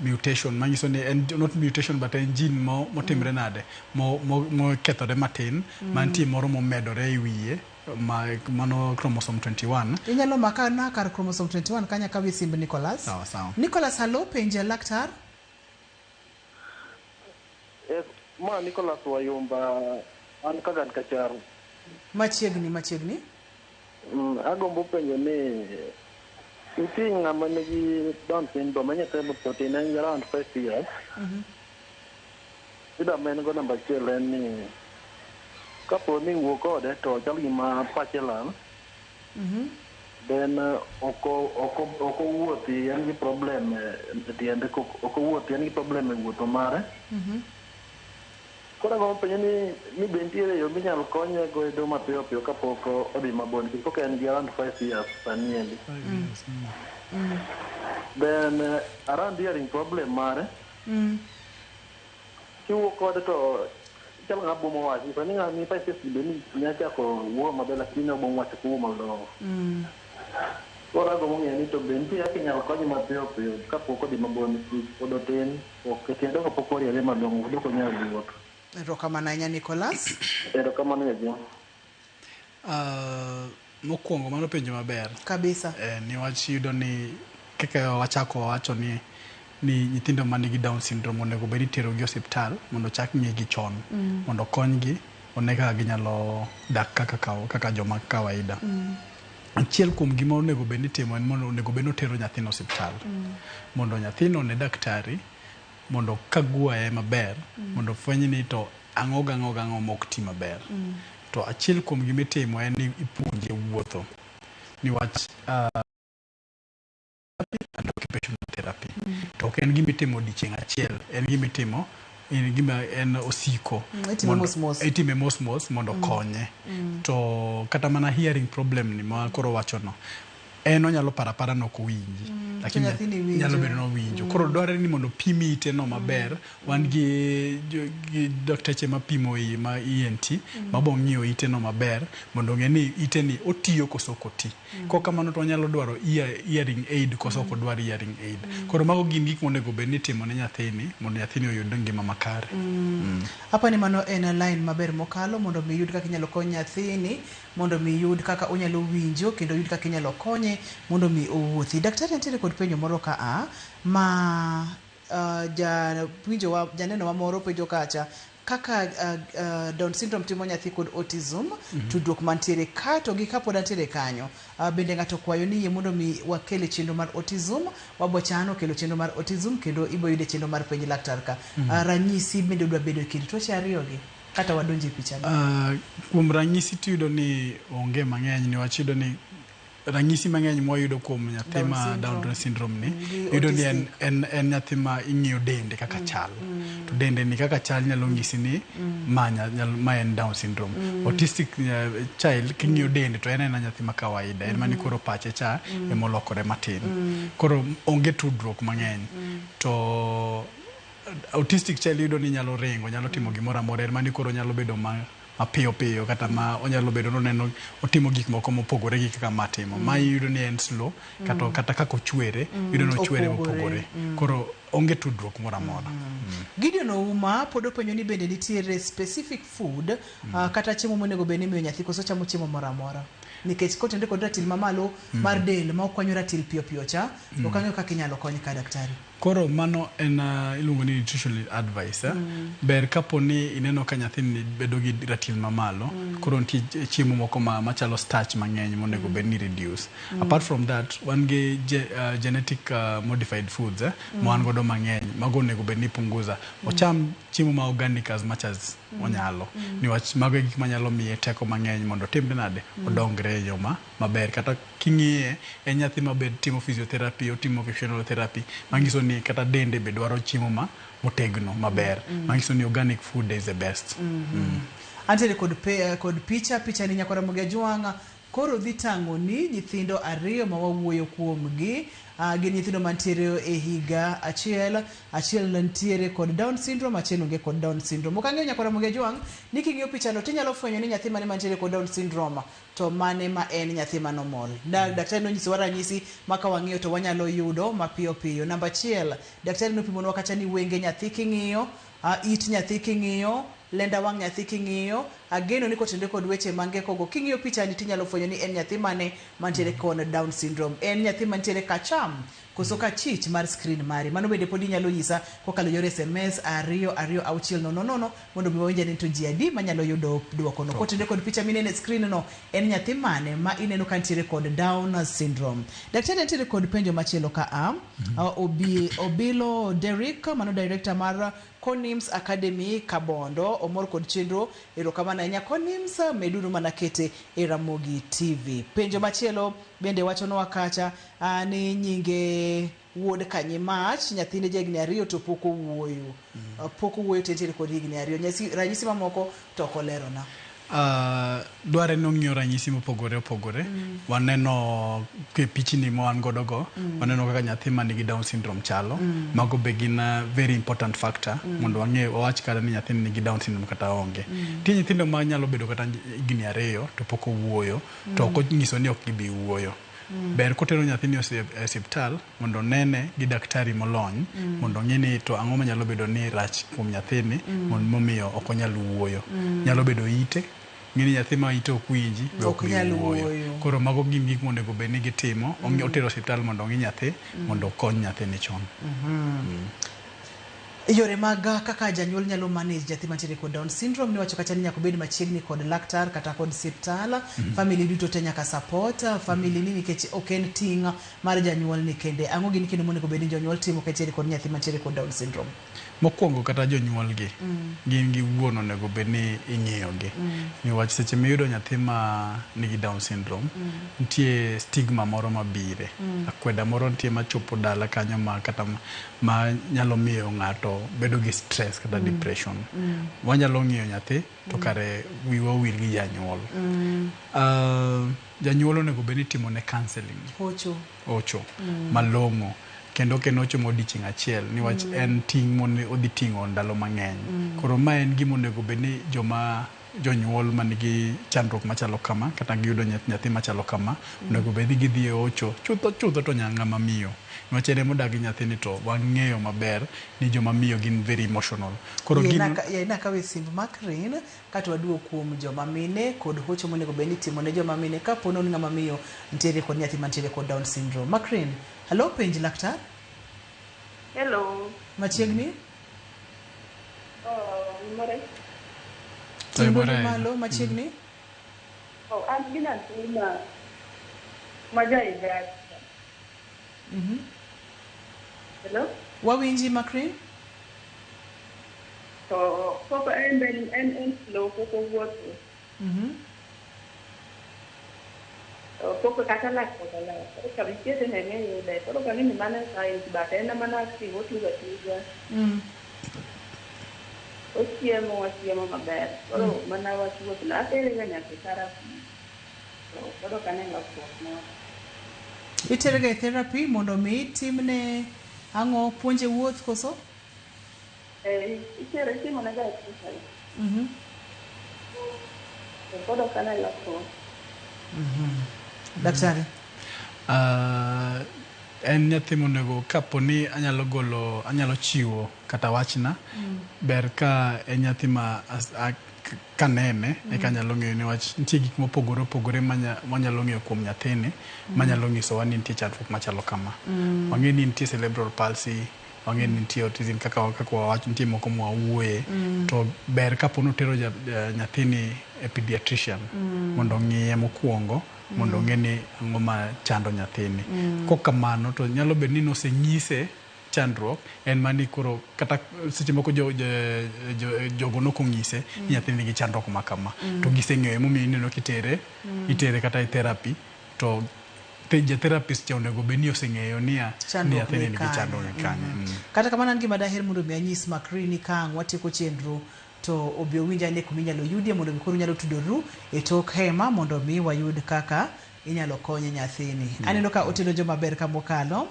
mutation manyiso ni en not mutation but en gene motimre nade mo kethore matin mantie moro momedore e wiye mano chromosome 21. Inyalo maka na kar chromosome 21 kanya ka wi simb Nicholas. Sawa. Nicholas, hello, penja laktar. Ma Nicholas Wayumba an kagan kacharo. Machiegni. Agombo penjo ni nitie ng'ama nigi Down syndrome nyaka protein en around 5 years. Ida men go namba achiel en ni kapo ni wuok kode to chal gima pache lal then oko wuothi en gi problem e tiende oko wuothi en gi problem e wuotho mare koro agombo penjo ni be nitiere yo minyalo konye godo mapiyo piyo kapok odhi mabor nikech koka en gi around 5 years sani endi then around hearing problem mare kiwuok kode to chalo ng'a bomo wachi so ni ng'ami paise sibe ni nyachako wuo maber lakini obomo wacho kuwo malong'o koro agombo ng'eyo ni to be nitie kaka inyalo konye mapiyo piyo kapok odhi mabor nikech pod otin kendo kapok oriere malong'o dok onyalo wuotho. Erokamano ahinya Nicholas. Erokamano ahinya. Mokwongo mano penjo maber kabisa niwach yudo ni kaka wachako wacho ni nyithindo manigi Down syndrome onego bed itero gi osiptal mondo chak ng'igi chon mondo konygi one kaka ginyalo dak kaka joma kawaida. Achiel kuom gima onego bed ni timo en mondo onego bed notero nyathino osiptal mondo nyathino ne daktari mondo kagwaye maber mondo fweny ni to ang'o mok ti maber. To achiel kuom gima itimo en ni ipuonje wuotho niwach and occupational therapy to ok en gima itimo odiochieng' achiel en gima itimo en osiko itime mos mondo konye to kata mana hearing problem ni ma koro wachono en onyalo parapara nok winji lakini nyalo bedo no winjo. Koro dwarore ni mondo pimi ite no maber. Wan gi dokteche mapimo ma ENT mabo ng'iyo ite no maber mondo ng'e ni ite ni otiyo koso koti. Ko kamano to nyalo dwaro hearing aid koso ko dwaro hearing aid. Koro mago gin gik monego bed ni timo ne nyathini mondo nyathini oyud ngima makare. Apa ni mano en line maber mokalo mondo mi yud kaka inyalo kony nyathini, mondo mi yud kaka onyalo winjo kendo yud kaka inyalo konye mondo mi owuothi. Daktari nitiere kod penjo moro ka ma janeno wa moro penjo kacha kaka Down syndrome timo nyathi kod autism tudruok mantiere ka to gi kapod antiere kanyo bende ng'ato kwayo ni yie mondo mi wakele chenro mar autism wabochano kelo chenro mar autism kendo ibo yude chenro mar penj laktar ka ranyisi bende dwa bedo kid tuoche ariyo gi kata wadonje picha kuom ranyisi tiyudo ni onge mang'eny ni wachido ni ranyisi mang'eny mwayudo kuom nyathi ma Down syndrome ni yudo ni en nyathi ma ing'iyo dende kaka chal to dende ni kaka chal nyalo ng'isi ni ma en Down syndrome. Autistic child king'iyo dende to en nyathi ma kawaida en mani koro pache cha emolokore matin koro onge tudruok mang'eny to autistic child yudo ni nyalo ringo nyalo timo gimoro amora en mani koro nyalo bedo mapiyo piyo kata ma onyalo bedo noneno otimo gik moko mopogore gi kaka matimo ma yudo ni en slow kata kako chwere yudo no chwere mopogore koro onge tudruok moro amora. Gideon Ouma podo penjo ni bende nitiere specific food kata chiemo monego bed ni miyo nyathi koso chamo chiemo moro amora nikech kotende kod ratil mamalo mar del ma okwanyo ratil piyo piyo cha to kang'eyo kaka inyalo kony ka daktari. Koro mano en iluongo ni nutritional advice ber kapo ni ineno ka nyathini bedo gi ratil mamalo koro nitie chiemo moko machalo starch mang'eny monego bed ni reduce. Apart from that wan gi genetic modified foods ma wan godo mang'eny mago onego bed ni punguza ocham chiemo ma organic as much as onyalo niwach mago gik manyalo miye teko mang'eny mondo timbe nade odongre e yo maber kata king'iye en nyathi mabed timo physiotherapy otimo occupational therapy mangiso ni kata dende be dwaro chiemo motegno maber mangiso ni organic food is the best. Antiere kod picha ni nyakora Mogi Ajwang' koro dhi tang'o ni nyithindo ariyo ma wawuoyo kuomgi gin nyithindo mantiere e higa achiel ntiere kod Down syndrome achiel onge kod Down syndrome. Okang'eyo nyakora Mogi Ajwang' ni king'iyo pichano tinyalo fwenyo ni nyathi mane mantiere kod Down syndrome to mane ma en nyathi manomol. Daktari nonyisowa ranyisi ma ka wang'iyo to wanyalo yudo mapiyo piyo. Namba achiel daktari nopimonwa kacha ni wenge nyathi king'iyo it nyathi king'iyo lenda wang' nyathi king'iyo ageno ni kotende kod weche mange kogo king'iyo picha ni tinyalo fwenyo ni en nyathi mane mantiere kod Down syndrome en nyathi mantiere kacham koso ka chich mar screen mari mano bende pod inyalo nyisa kokalo yor SMS 22600 mondo mi wawinja ni to ji adi manyalo yudo duoko no kotende kod picha minene screen no en nyathi mane ma ineno ka ntiere kod Down syndrome. Daktari ntiere kod penjo machielo ka Obilo Derrick mano director mar Conims Academy Kabondo omor kod chenro erokamana nya Conims meduru mana kete e Ramogi TV. Penjo machielo bende wachono wakacha ni nyinge wuod Kanyimach nyathine jegni ariyo to poko wuoyo tentere kod higni ariyo ranyisi mamoko to kolerona. Dware nong'iyo ranyisi mopogore waneno ke pichni mo wan godo go waneno kaka nyathi man gi Down syndrome chalo mago be gin very important factor mondo wang'e wawach kata ni nyathi nigi Down syndrome kata onge. Tie nyithindo ma nyalo bedo kata higni ariyo to pok owuoyo to ok onyiso ni ok gibi wuoyo. Ber kotero nyathini e osiptal mondo nene gi daktari molony mondo ng'eni to ang'o manyalo bedo ni rach kuom nyathini momiyo ok onyal wuoyo. Nyalo bedo ite ng'ini nyathi ma ite ok winji ok nyal wuoyo. Koro mago gin gik monego bed ni gitimo otero osiptal mondo ong'i nyathi mondo okony nyathini chon. Yore mag kaka janyuol nyalo manage nyathi mantiere kod Down syndrome ni wacho kata ni nyaka bed machiegni kod laktar kata kod osiptal family duto te nyaka support family ni nikech ok en ting' mar janyuol ni kende ang'o gin kendo monego bed ni janyuol timo katiere kod nyathi mantiere kod Down syndrome. Mokwongo kata jonyuol gi gin gi wuon onego bed ni ing'iyo gi niwach seche miyudo nyathi ma nigi Down syndrome nitie stigma moro mabire akweda moro nitie machopo dala kanyo ma kata ma nyalo miyo ng'ato to bedo gi stress kata depression. Wanyalo ng'iyo nyathi to kare wiwa wil gi janyuol. Janyuol onego bed ni timo ne counseling. Ocho. Malong'o. Kendo ocho modichieng' achiel niwach en ting' odhi ting'o ndalo mang'eny. Koro ma en gima onego bed ni jonyuol manigi chandruok machalo kama kata giyudo nyathi machalo kama onego bed ni gidhi e ocho chutho to ng'ama miyo. Niwach en modagi nyathini to wang'eyo maber ni joma miyo gin very emotional. Koro ina kawe simb Makrin kata waduo kuom joma mine kod hocho monego bed ni timo ne joma mine ka pono ni ng'ama miyo nitiere kod nyathi mantiere kod Down syndrome. Makrin, hello penj laktar. Hello. Machiegni? More. Tindo ni malo machiegni? I'm gina tuma majaiga. Hello? Wawinji Makrin? Papa en slow poko water. Poko katala. Kami kita nengen le. Kalau kami ni mana saya sebab ena mana si waktu juga. Osiemo maber. Kalau mana waktu la tere ganya therapy. Kalau kane ngakho. Iterega therapy mondo mi timne ang'o puonje wuoth koso? Itere timo na exercise. Kalau kane ngakho. Daktari. En nyathi monego kaponi anyalo chiwo kata wachna ber ka en nyathi ma kanene eka nyalo ng'eyo niwach nitie gik mopogore opogore manyalo ng'eyo kuom nyathini manyalo nyisowa ni nitie chandruok machalo kama. Wang'e ni nitie cerebral palsy, wang'e ni nitie autism kaka wawach nitie moko mwawuoye to ber kapono tero nyathini e pediatrician mondo ng'iye mokwongo mondo ng'e ni ang'o ma chando nyathini. Kokamano to nyalo bed ni nosenyise chandruok en mani koro kata seche moko jogo nokong'ise ni nyathini nigi chandruok ma kama to giseng'eyo momiyo ineno kitere kata e therapy to therapist cha onego bed ni oseng'eyo ni nyathini nigi chandruok kanye. Kata kamano an gima daher mondo mi anyis Makrin ka ang' watieko chenro to obi owinja ne kuma inyalo yudie mondo mi koro nyalo tudoru e tok hema mondo mi wayud kaka inyalo konye nyathini. Aneno ka otelo joma ber ka mokalo.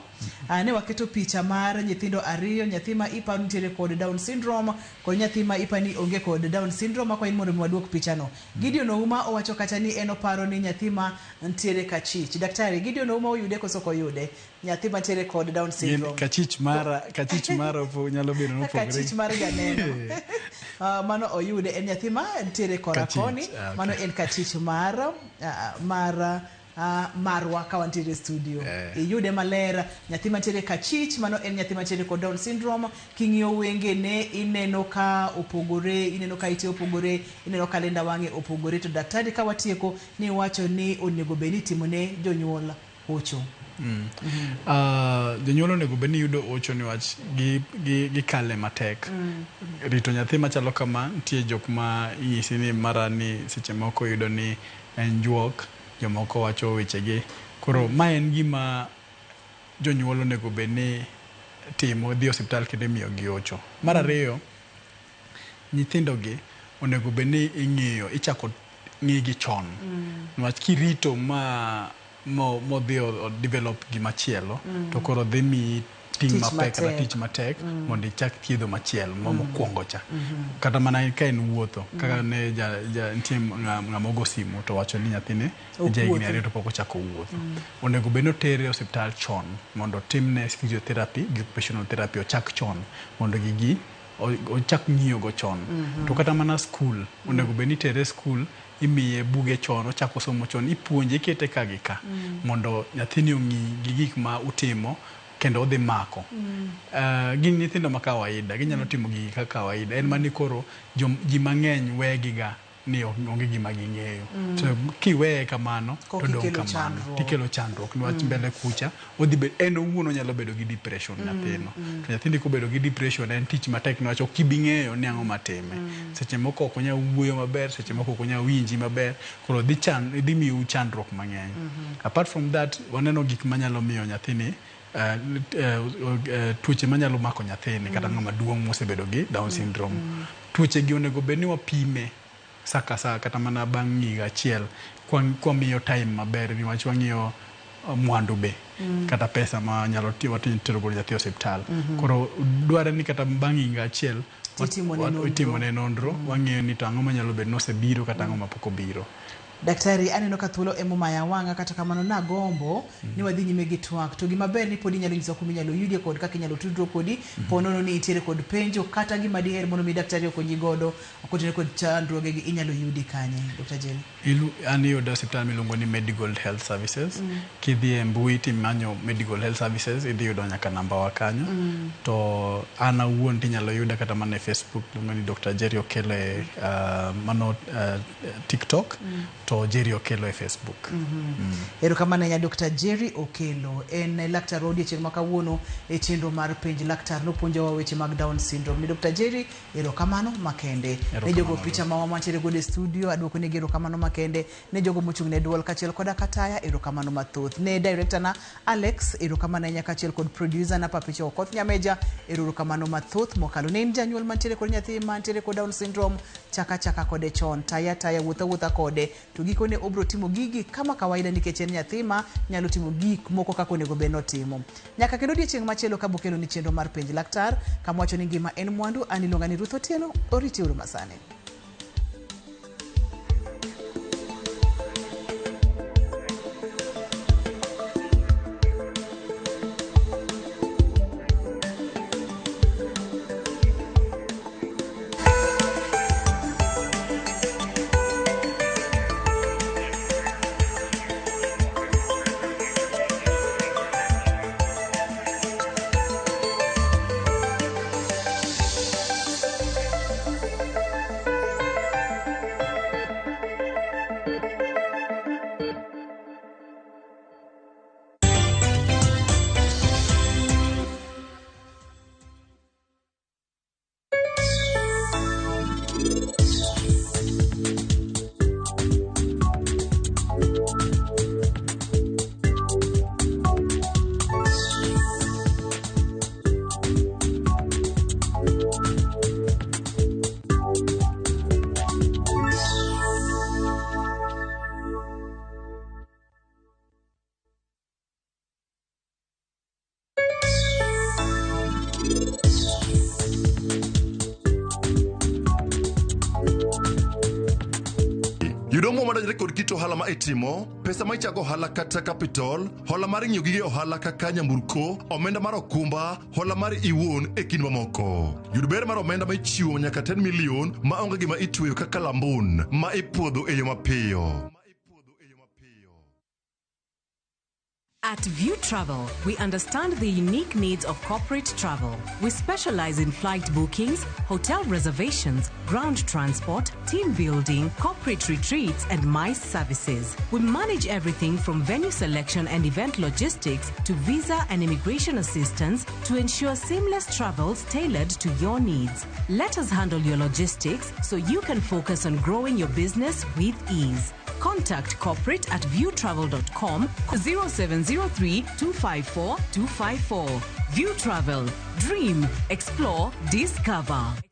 Ne waketo picha mar nyithindo ariyo, nyathi ma iparo nitiere kod Down syndrome kod nyathi ma ipani onge kod Down syndrome. Akwayi mondo mi waduok pichano. Gideon Ouma owacho kata ni en oparo ni nyathi ma nitiere kachich. Daktari, Gideon Ouma oyude koso koyude nyathi ma nitiere kod Down syndrome? Kachich mara nyalo bedo nopogore. Kachich mar janeno. Mano oyude en nyathi ma nitiere korakoni. Mano en kachich marwa ka wantiere studio. Iyude malera nyathi mantiere kachich, mano en nyathi mantiere kod Down syndrome. King'iyo wenge ne ineno ka opogore, ineno ka ite opogore, ineno ka lenda wang'e opogore. To daktari ka watieko ni wacho ni onego bed ni timone jonyuol hocho. Jonyuol onego bed ni yudo hocho niwach gikale matek. Rito nyathi machalo kama nitie jok ma inyisi ni mara ni seche moko yudo ni en juok, jomoko wacho wechegi. Koro ma en gima jonyuol onego bed ni timo, dhi osiptal kendo imiyo gi hocho. Mar ariyo, nyithindogi onego bed ni ing'iyo, ichako ng'igi chon. Niwach kirito modhi o develop gimachielo to koro dhi mi ting mapek kata tich matek mondo ichak thiedho machielo mokwongo cha. Kata mana ka en wuotho kaka ne nitie ng'ama ogo simu to wacho ni nyathine higni ariyo to pok ochako wuotho. Onego bed ni otere e osiptal chon mondo timne physiotherapy gi occupational therapy ochak chon mondo gigi ochak ng'iyo go chon. To kata mana skul onego bed ni tere skul, imiye buge chon, ochako somo chon, ipuonje, ikete ka gi ka mondo nyathini ong'i gi gik ma utimo kendo odhi mako. Gin nyithindo ma kawaida, ginyalo timo gigi ka kawaida. En mani koro ji mang'eny wegiga ni onge gima ging'eyo. To kiweye kamano to dong kamano tikelo chandruok niwach mbele kucha odhi bedo en owuon onyalo bedo gi depression nyathino. To nyathini kobedo gi depression en tich matek niwach ok ibing'eyo ni ang'o matime. Seche moko ok onya wuoyo maber, seche moko ok onya winji maber, koro dhi miyo chandruok mang'eny. Apart from that, waneno gik manyalo miyo nyathini tuoche manyalo mako nyathini kata ng'ama duong' mosebedo gi Down syndrome. Tuoche gi onego bed ni wapime saka saa kata mana bang' higa achiel kwa miyo time maber niwach wang'iyo mwandu be kata pesa ma nyalo tero go nyathi osiptal. Koro dware ni kata bang' higa achiel itimo ne nonro wang'iyo ni to ang'o manyalo bedo nosebiro kata ang'o mapok obiro. Daktari, aneno ka thuolo emo maya wanga kata kamano na gombo ni wadhi nyime gi twak to gima ber ni podi nyalo nyiso kuma inyalo yudie kod kaka inyalo tudruok kodi ponono ni itiere kod penjo kata gima diher mondo mi daktari okonyi godo okotene kod chandruoge gi inyalo yudi kanye Dr. Jerry? An yudo osiptal miluongo ni Medical Health Services. Kidhi e mbui timanyo Medical Health Services idhi yudo nyaka namba wa kanyo. To an awuon tinyalo yuda kata mana e Facebook ni Dr. Jerry Okello mano TikTok. To Jerry Okello e Facebook. Erokamano ya Dr. Jerry Okello en laktar odiochieng' ma kawuono e chenro mar penj laktar nopuonjowa weche mag Down syndrome. Ni Dr. Jerry erokamano makende. Ne jogo picha ma mantiere go e studio adwoko ne erokamano makende. Ne jogo mochung' ne duol kachiel koda kataya erokamano mathoth. Ne director na Alex erokamano nyaka kachiel kod producer na Papicho Okoth Nyameja erokamano mathoth mokalo. Ne janyuol mantiere kod nyathi mantiere kod Down syndrome chaka kode chon taya wuotha kode to gikone obro timo gigi kama kawaida nikech en nyathima nyalo timo gik moko kaka onego bed notimo. Nyaka kendo odiochieng' machielo ka bokelo ni chenro mar penj laktar kamwacho ni ngima en mwandu. Aniluonga ni Ruth Otieno, oriti uru masane. Yudo mo madonjre kod kit ohala ma itimo, pesa ma ichako ohala kata capital, hola mar ng'iyo gige ohala kaka nyamburko, omenda mar okumba, hola mar iwuon e kind mamoko. Yud ber mar omenda ma ichiwo nyaka 10 million ma onge gima itweyo kaka lambun ma ipuodho e yo mapiyo. At View Travel, we understand the unique needs of corporate travel. We specialize in flight bookings, hotel reservations, ground transport, team building, corporate retreats, and MICE services. We manage everything from venue selection and event logistics to visa and immigration assistance to ensure seamless travels tailored to your needs. Let us handle your logistics so you can focus on growing your business with ease. Contact corporate at viewtravel.com 0703 254 254. View Travel. Dream, explore, discover.